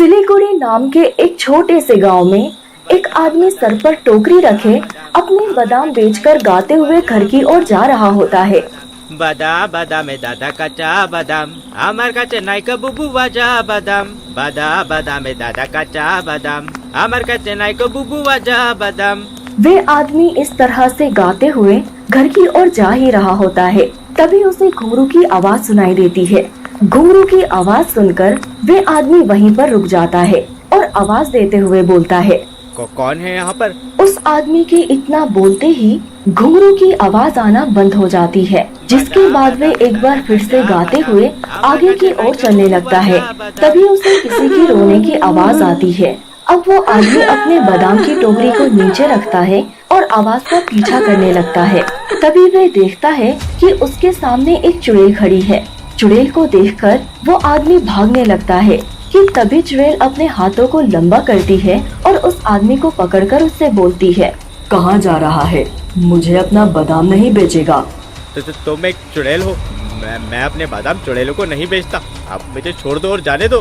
सिलीगुड़ी नाम के एक छोटे से गांव में एक आदमी सर पर टोकरी रखे अपने बादाम बेचकर गाते हुए घर की ओर जा रहा होता है। बादाम बादाम में दादा कच्चा बादाम, আমার কাছে নাইকা বুবু বাজা বাদাম। বাদাম বাদাম में दादा कच्चा बादाम, আমার কাছে নাইকা বুবু বাজা बादाम। वे आदमी इस तरह से गाते हुए घर की ओर जा ही रहा होता है। तभी उसे घुंघरू की आवाज सुनाई देती है। घुंघरू की आवाज सुनकर वे आदमी वहीं पर रुक जाता है और आवाज देते हुए बोलता है, कौन है यहाँ पर? उस आदमी के इतना बोलते ही घुंघरू की आवाज आना बंद हो जाती है, जिसके बाद वे एक बार फिर से गाते हुए आगे की ओर चलने लगता है। तभी उसे किसी की रोने की आवाज आती है। अब वो आदमी अपने बादाम की टोकरी को नीचे रखता है और आवाज का पीछा करने लगता है। तभी वे देखता है कि उसके सामने एक चुड़ैल खड़ी है। चुड़ैल को देखकर वो आदमी भागने लगता है कि तभी चुड़ैल अपने हाथों को लंबा करती है और उस आदमी को पकड़कर उससे बोलती है, कहाँ जा रहा है? मुझे अपना बादाम नहीं बेचेगा? तुम एक चुड़ैल हो? मैं अपने बादाम चुड़ैलों को नहीं बेचता। आप मुझे छोड़ दो और जाने दो।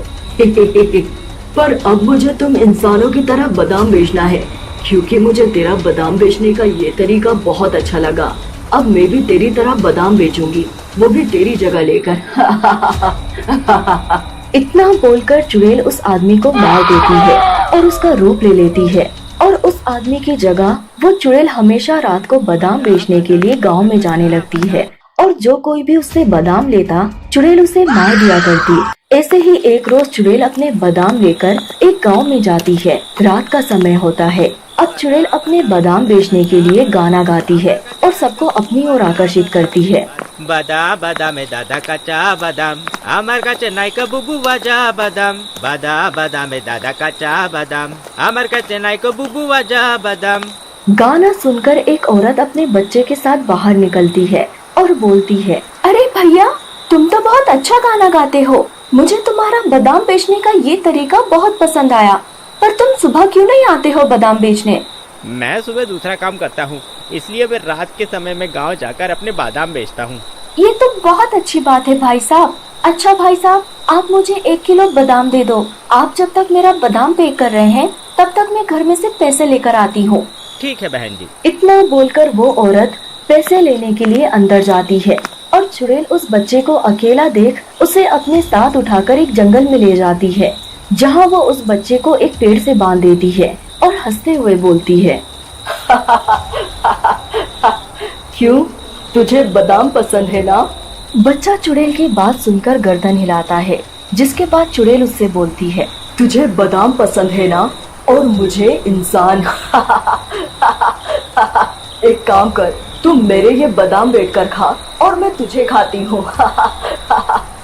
पर अब मुझे तुम इंसानों की तरह बादाम बेचना है, क्योंकि मुझे तेरा बादाम बेचने का ये तरीका बहुत अच्छा लगा। अब मैं भी तेरी तरह बादाम बेचूंगी, वो भी तेरी जगह लेकर। इतना बोलकर चुड़ैल उस आदमी को मार देती है और उसका रूप ले लेती है। और उस आदमी की जगह वो चुड़ैल हमेशा रात को बादाम बेचने के लिए गांव में जाने लगती है और जो कोई भी उससे बादाम लेता चुड़ैल उसे मार दिया करती। ऐसे ही एक रोज चुड़ैल अपने बादाम लेकर एक गांव में जाती है। रात का समय होता है। अब चुड़ैल अपने बादाम बेचने के लिए गाना गाती है और सबको अपनी ओर आकर्षित करती है। बादाम बादाम में दादा कच्चा बादाम, আমার কাছে নাইকা বুবু বাজা বাদাম। বাদাম বাদাম में दादा कच्चा बादाम, আমার কাছে নাইকা বুবু বাজা बादाम। गाना सुनकर एक औरत अपने बच्चे के साथ बाहर निकलती है और बोलती है, अरे भैया, तुम तो बहुत अच्छा गाना गाते हो। मुझे तुम्हारा बादाम बेचने का ये तरीका बहुत पसंद आया, पर तुम सुबह क्यों नहीं आते हो बादाम बेचने? मैं सुबह दूसरा काम करता हूँ, इसलिए मैं रात के समय में गांव जाकर अपने बादाम बेचता हूँ। ये तो बहुत अच्छी बात है भाई साहब। अच्छा भाई साहब, आप मुझे 1 किलो बादाम दे दो। आप जब तक मेरा बादाम पैक कर रहे हैं तब तक मैं घर में से पैसे लेकर आती हूँ। ठीक है बहन जी। इतना बोलकर वो औरत पैसे लेने के लिए अंदर जाती है और चुड़ैल उस बच्चे को अकेला देख उसे अपने साथ उठाकर एक जंगल में ले जाती है, जहाँ वो उस बच्चे को एक पेड़ से बांध देती है और हंसते हुए बोलती है, क्यों, तुझे बादाम पसंद है ना? बच्चा चुड़ैल की बात सुनकर गर्दन हिलाता है, जिसके बाद चुड़ैल उससे बोलती है, तुझे बादाम पसंद है ना, और मुझे इंसान। एक काम कर, तुम मेरे ये बादाम बेच कर खा और मैं तुझे खाती हूँ।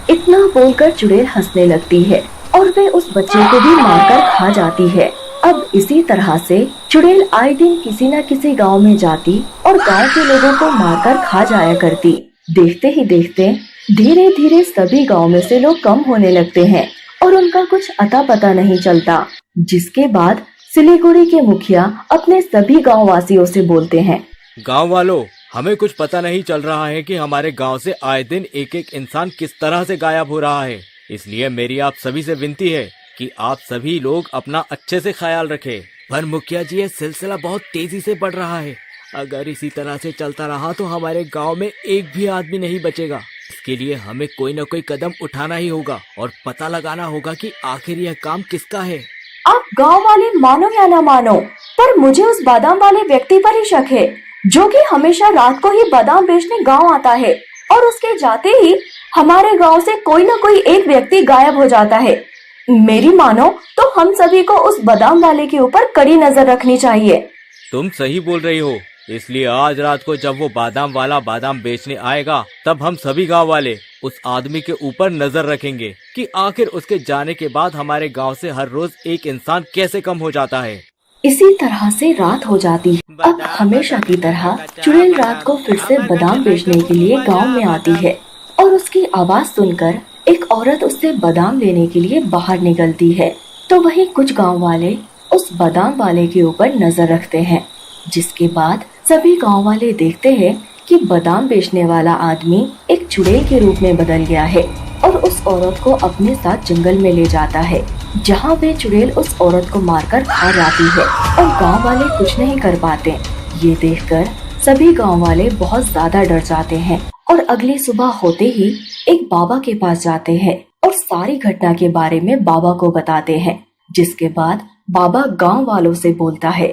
इतना बोलकर चुड़ैल हंसने लगती है और वे उस बच्चे को भी मारकर खा जाती है। अब इसी तरह से चुड़ैल आए दिन किसी न किसी गांव में जाती और गांव के लोगों को मारकर खा जाया करती। देखते ही देखते धीरे धीरे सभी गांव में से लोग कम होने लगते हैं और उनका कुछ अता पता नहीं चलता। जिसके बाद सिलीगुड़ी के मुखिया अपने सभी गाँव वासियों से बोलते हैं, गाँव वालों, हमें कुछ पता नहीं चल रहा है कि हमारे गांव से आए दिन एक एक इंसान किस तरह से गायब हो रहा है। इसलिए मेरी आप सभी से विनती है कि आप सभी लोग अपना अच्छे से ख्याल रखें। पर मुखिया जी, ये सिलसिला बहुत तेजी से बढ़ रहा है। अगर इसी तरह से चलता रहा तो हमारे गांव में एक भी आदमी नहीं बचेगा। इसके लिए हमें कोई न कोई कदम उठाना ही होगा और पता लगाना होगा कि आखिर यह काम किसका है। आप गांव वाले मानो या ना मानो, पर मुझे उस बादाम वाले व्यक्ति पर ही शक है, जो कि हमेशा रात को ही बादाम बेचने गांव आता है और उसके जाते ही हमारे गांव से कोई न कोई एक व्यक्ति गायब हो जाता है। मेरी मानो तो हम सभी को उस बादाम वाले के ऊपर कड़ी नजर रखनी चाहिए। तुम सही बोल रही हो। इसलिए आज रात को जब वो बादाम वाला बादाम बेचने आएगा, तब हम सभी गांव वाले उस आदमी के ऊपर नजर रखेंगे कि आखिर उसके जाने के बाद हमारे गांव से हर रोज एक इंसान कैसे कम हो जाता है। इसी तरह से रात हो जाती है। अब हमेशा की तरह चुड़ैल रात को फिर से बादाम बेचने के लिए गांव में आती है और उसकी आवाज सुनकर एक औरत उससे बादाम लेने के लिए बाहर निकलती है। तो वहीं कुछ गांव वाले उस बादाम वाले के ऊपर नजर रखते हैं, जिसके बाद सभी गांव वाले देखते हैं कि बादाम बेचने वाला आदमी एक चुड़ैल के रूप में बदल गया है और उस औरत को अपने साथ जंगल में ले जाता है। जहाँ वे चुड़ैल उस औरत को मारकर खा जाती है और गांव वाले कुछ नहीं कर पाते। ये देखकर सभी गांव वाले बहुत ज्यादा डर जाते हैं और अगली सुबह होते ही एक बाबा के पास जाते हैं और सारी घटना के बारे में बाबा को बताते हैं। जिसके बाद बाबा गांव वालों से बोलता है,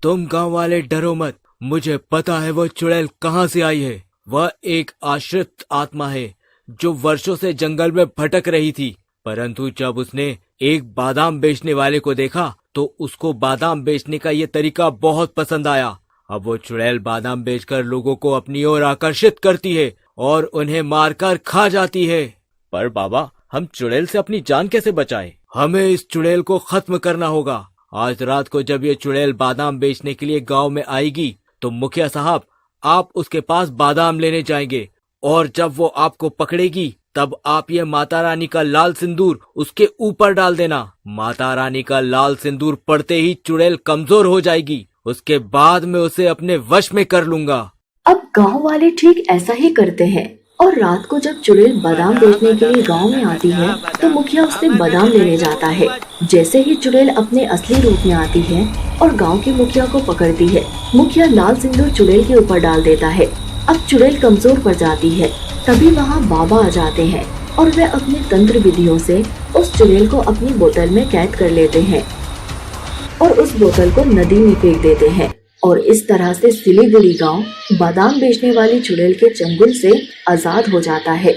तुम गांव वाले डरो मत, मुझे पता है वो चुड़ैल कहाँ से आई है। वह एक आश्रित आत्मा है जो वर्षों से जंगल में भटक रही थी, परंतु जब उसने एक बादाम बेचने वाले को देखा तो उसको बादाम बेचने का ये तरीका बहुत पसंद आया। अब वो चुड़ैल बादाम बेचकर लोगों को अपनी ओर आकर्षित करती है और उन्हें मारकर खा जाती है। पर बाबा, हम चुड़ैल से अपनी जान कैसे बचाएं? हमें इस चुड़ैल को खत्म करना होगा। आज रात को जब ये चुड़ैल बादाम बेचने के लिए गांव में आएगी तो मुखिया साहब, आप उसके पास बादाम लेने जाएंगे और जब वो आपको पकड़ेगी तब आप ये माता रानी का लाल सिंदूर उसके ऊपर डाल देना। माता रानी का लाल सिंदूर पड़ते ही चुड़ैल कमजोर हो जाएगी। उसके बाद मैं उसे अपने वश में कर लूंगा। अब गांव वाले ठीक ऐसा ही करते हैं और रात को जब चुड़ैल बादाम बेचने के लिए गांव में आती है तो मुखिया उससे बादाम लेने जाता है। जैसे ही चुड़ैल अपने असली रूप में आती है और गांव के मुखिया को पकड़ती है, मुखिया लाल सिंदूर चुड़ैल के ऊपर डाल देता है। अब चुड़ैल कमजोर पड़ जाती है। तभी वहाँ बाबा आ जाते हैं और वे अपने तंत्र विधियों से उस चुड़ैल को अपनी बोतल में कैद कर लेते हैं और उस बोतल को नदी में फेंक देते हैं। और इस तरह से सिलीगुड़ी गांव बादाम बेचने वाली चुड़ैल के चंगुल से आजाद हो जाता है।